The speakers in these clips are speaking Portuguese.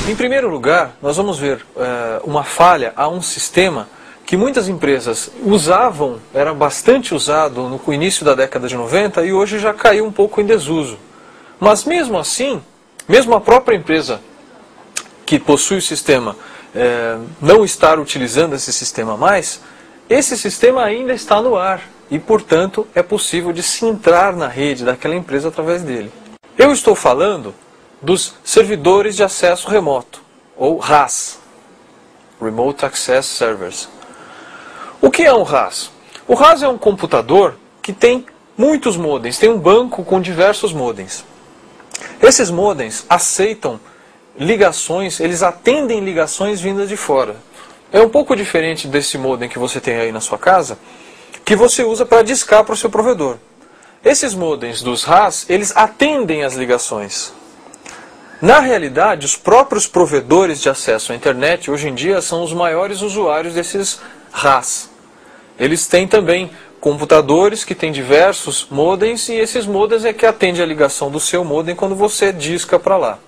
Em primeiro lugar, nós vamos ver uma falha a um sistema que muitas empresas usavam, era bastante usado no início da década de 90 e hoje já caiu um pouco em desuso. Mas mesmo assim, mesmo a própria empresa que possui o sistema não estar utilizando esse sistema mais, esse sistema ainda está no ar e, portanto, é possível de se entrar na rede daquela empresa através dele. Eu estou falando dos servidores de acesso remoto, ou RAS, Remote Access Servers. O que é um RAS? O RAS é um computador que tem muitos modems, tem um banco com diversos modems. Esses modems aceitam ligações, eles atendem ligações vindas de fora. É um pouco diferente desse modem que você tem aí na sua casa, que você usa para discar para o seu provedor. Esses modems dos RAS, eles atendem as ligações. Na realidade, os próprios provedores de acesso à internet, hoje em dia, são os maiores usuários desses RAS. Eles têm também computadores que têm diversos modems, e esses modems é que atendem a ligação do seu modem quando você disca para lá.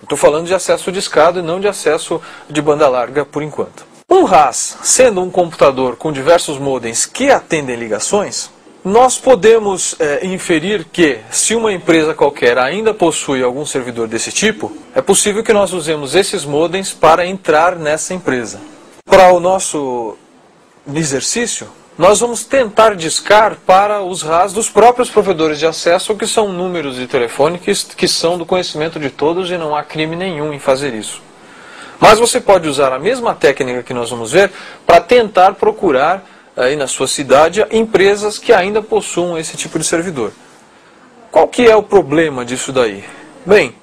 Estou falando de acesso discado e não de acesso de banda larga por enquanto. Um RAS, sendo um computador com diversos modems que atendem ligações, nós podemos inferir que, se uma empresa qualquer ainda possui algum servidor desse tipo, é possível que nós usemos esses modems para entrar nessa empresa. Para o nosso exercício, nós vamos tentar discar para os RAS dos próprios provedores de acesso, que são números de telefone que são do conhecimento de todos e não há crime nenhum em fazer isso. Mas você pode usar a mesma técnica que nós vamos ver para tentar procurar aí na sua cidade empresas que ainda possuam esse tipo de servidor. Qual que é o problema disso daí? Bem,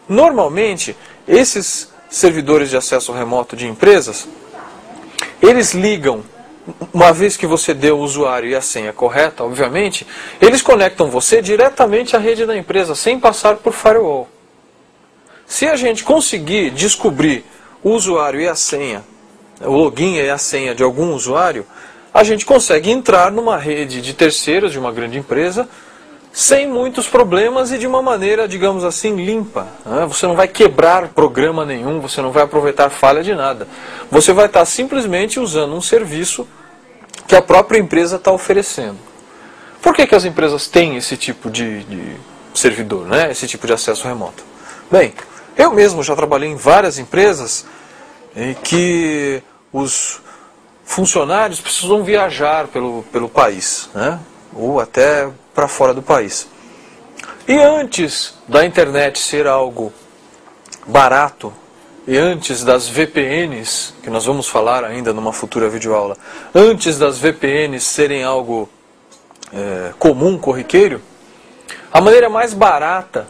normalmente esses servidores de acesso remoto de empresas, eles ligam, uma vez que você deu o usuário e a senha correta, obviamente, eles conectam você diretamente à rede da empresa, sem passar por firewall. Se a gente conseguir descobrir o usuário e a senha, o login e a senha de algum usuário, a gente consegue entrar numa rede de terceiros de uma grande empresa sem muitos problemas e de uma maneira, digamos assim, limpa. Você não vai quebrar programa nenhum, você não vai aproveitar falha de nada. Você vai estar simplesmente usando um serviço que a própria empresa está oferecendo. Por que as empresas têm esse tipo de servidor, né? Esse tipo de acesso remoto? Bem, eu mesmo já trabalhei em várias empresas em que os funcionários precisam viajar pelo país, né? Ou até para fora do país. E antes da internet ser algo barato, e antes das VPNs, que nós vamos falar ainda numa futura videoaula, antes das VPNs serem algo comum, corriqueiro, a maneira mais barata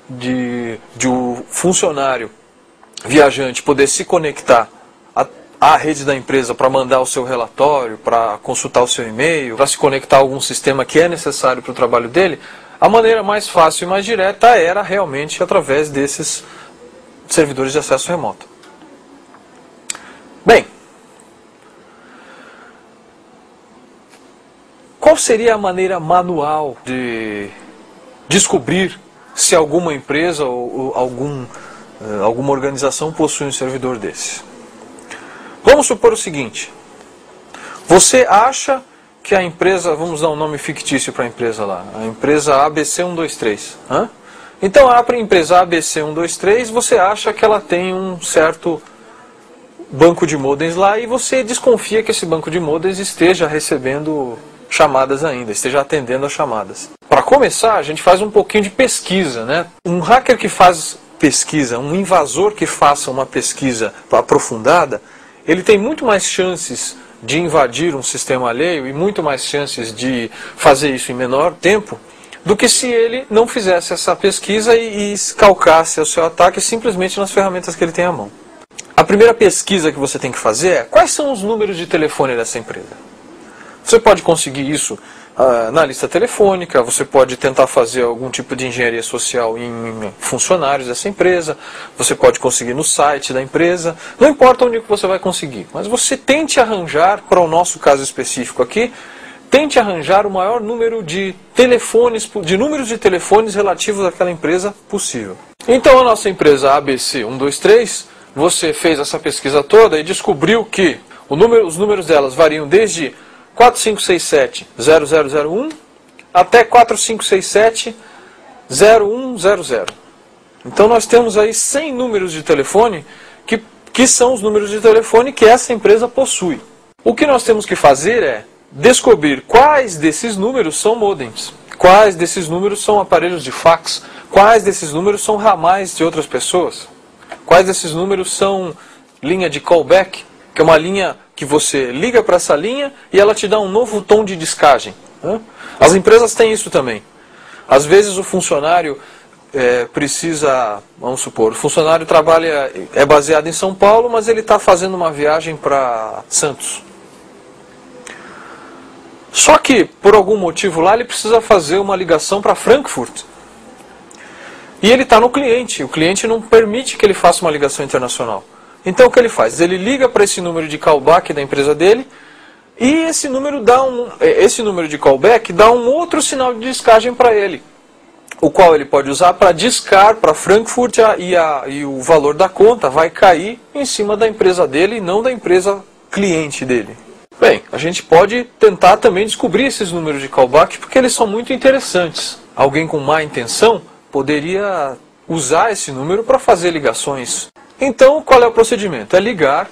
de um funcionário viajante poder se conectar à rede da empresa para mandar o seu relatório, para consultar o seu e-mail, para se conectar a algum sistema que é necessário para o trabalho dele, a maneira mais fácil e mais direta era realmente através desses servidores de acesso remoto. Bem, qual seria a maneira manual de descobrir se alguma empresa ou alguma organização possui um servidor desse? Vamos supor o seguinte: você acha que a empresa, vamos dar um nome fictício para a empresa lá, a empresa ABC123. Então a empresa ABC123, você acha que ela tem um certo banco de modems lá e você desconfia que esse banco de modems esteja recebendo chamadas ainda, esteja atendendo as chamadas. Para começar, a gente faz um pouquinho de pesquisa, né? Um hacker que faz pesquisa, um invasor que faça uma pesquisa aprofundada, ele tem muito mais chances de invadir um sistema alheio e muito mais chances de fazer isso em menor tempo do que se ele não fizesse essa pesquisa e calcasse o seu ataque simplesmente nas ferramentas que ele tem à mão. A primeira pesquisa que você tem que fazer é: quais são os números de telefone dessa empresa? Você pode conseguir isso na lista telefônica, você pode tentar fazer algum tipo de engenharia social em funcionários dessa empresa, você pode conseguir no site da empresa, não importa onde você vai conseguir, mas você tente arranjar, para o nosso caso específico aqui, tente arranjar o maior número de telefones, de números de telefones relativos àquela empresa possível. Então a nossa empresa ABC123, você fez essa pesquisa toda e descobriu que os números delas variam desde 4567-0001 até 4567-0100. Então nós temos aí 100 números de telefone que são os números de telefone que essa empresa possui. O que nós temos que fazer é descobrir quais desses números são modems, quais desses números são aparelhos de fax, quais desses números são ramais de outras pessoas, quais desses números são linha de callback, que é uma linha que você liga para essa linha e ela te dá um novo tom de descagem. As empresas têm isso também. Às vezes o funcionário precisa, vamos supor, o funcionário é baseado em São Paulo, mas ele está fazendo uma viagem para Santos. Só que, por algum motivo lá, ele precisa fazer uma ligação para Frankfurt. E ele está no cliente, o cliente não permite que ele faça uma ligação internacional. Então o que ele faz? Ele liga para esse número de callback da empresa dele, e esse número de callback dá um outro sinal de descagem para ele, o qual ele pode usar para discar para Frankfurt e o valor da conta vai cair em cima da empresa dele e não da empresa cliente dele. Bem, a gente pode tentar também descobrir esses números de callback porque eles são muito interessantes. Alguém com má intenção poderia usar esse número para fazer ligações. Então, qual é o procedimento? É ligar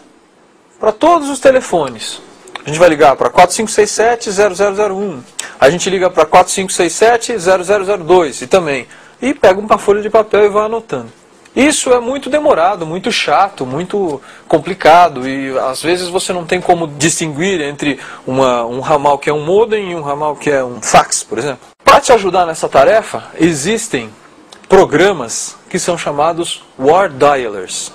para todos os telefones. A gente vai ligar para 4567-0001. A gente liga para 4567-0002 e também. E pega uma folha de papel e vai anotando. Isso é muito demorado, muito chato, muito complicado. E às vezes você não tem como distinguir entre um ramal que é um modem e um ramal que é um fax, por exemplo. Para te ajudar nessa tarefa, existem programas que são chamados Word Dialers.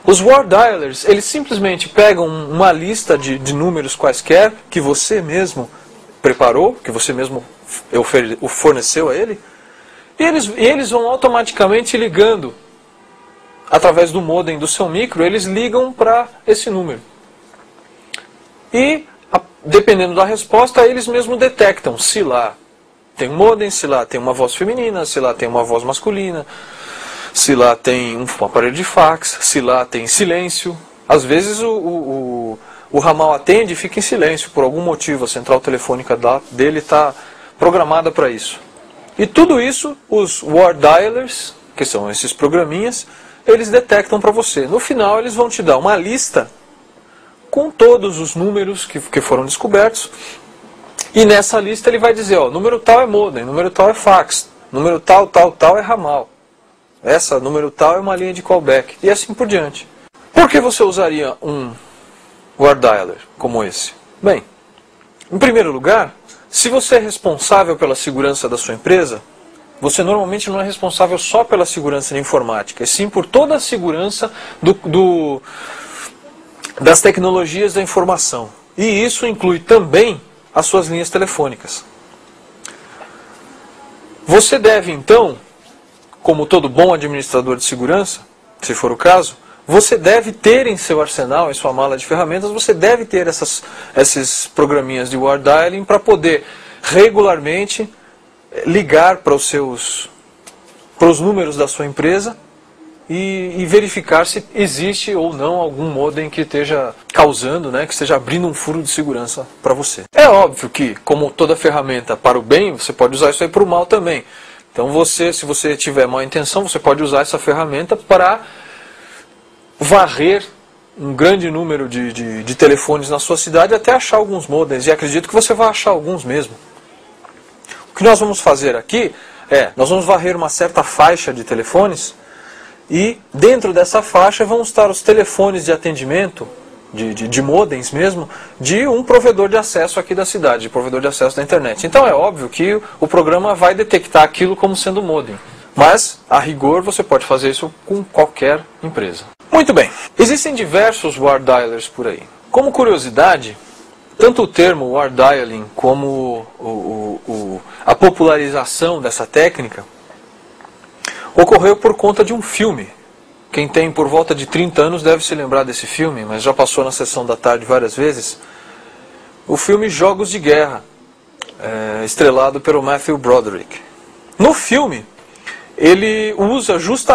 Os Word Dialers, eles simplesmente pegam uma lista de números quaisquer que você mesmo preparou, que você mesmo forneceu a ele, e eles vão automaticamente ligando, através do modem do seu micro, eles ligam para esse número. E, dependendo da resposta, eles mesmos detectam se lá tem um modem, se lá tem uma voz feminina, se lá tem uma voz masculina, se lá tem um aparelho de fax, se lá tem silêncio. Às vezes o ramal atende e fica em silêncio por algum motivo. A central telefônica dele está programada para isso. E tudo isso, os Word Dialers, que são esses programinhas, eles detectam para você. No final eles vão te dar uma lista com todos os números que foram descobertos. E nessa lista ele vai dizer, ó, número tal é modem, número tal é fax, número tal é ramal. Essa número tal é uma linha de callback. E assim por diante. Por que você usaria um Word Dialer como esse? Bem, em primeiro lugar, se você é responsável pela segurança da sua empresa, você normalmente não é responsável só pela segurança da informática, e sim por toda a segurança das tecnologias da informação. E isso inclui também as suas linhas telefônicas. Você deve então, como todo bom administrador de segurança, se for o caso, você deve ter em seu arsenal, em sua mala de ferramentas, você deve ter esses programinhas de Word Dialing para poder regularmente ligar para os números da sua empresa e verificar se existe ou não algum modem que esteja causando, que esteja abrindo um furo de segurança para você. É óbvio que, como toda ferramenta para o bem, você pode usar isso aí para o mal também. Então se você tiver má intenção, você pode usar essa ferramenta para varrer um grande número de telefones na sua cidade até achar alguns modems. E acredito que você vai achar alguns mesmo. O que nós vamos fazer aqui nós vamos varrer uma certa faixa de telefones e dentro dessa faixa vão estar os telefones de atendimento, de modems mesmo, de um provedor de acesso aqui da cidade, de provedor de acesso da internet. Então é óbvio que o programa vai detectar aquilo como sendo modem. Mas, a rigor, você pode fazer isso com qualquer empresa. Muito bem, existem diversos Word Dialers por aí. Como curiosidade, tanto o termo Word Dialing como a popularização dessa técnica ocorreu por conta de um filme. Quem tem por volta de 30 anos deve se lembrar desse filme, mas já passou na sessão da tarde várias vezes. O filme Jogos de Guerra, estrelado pelo Matthew Broderick. No filme, ele usa justamente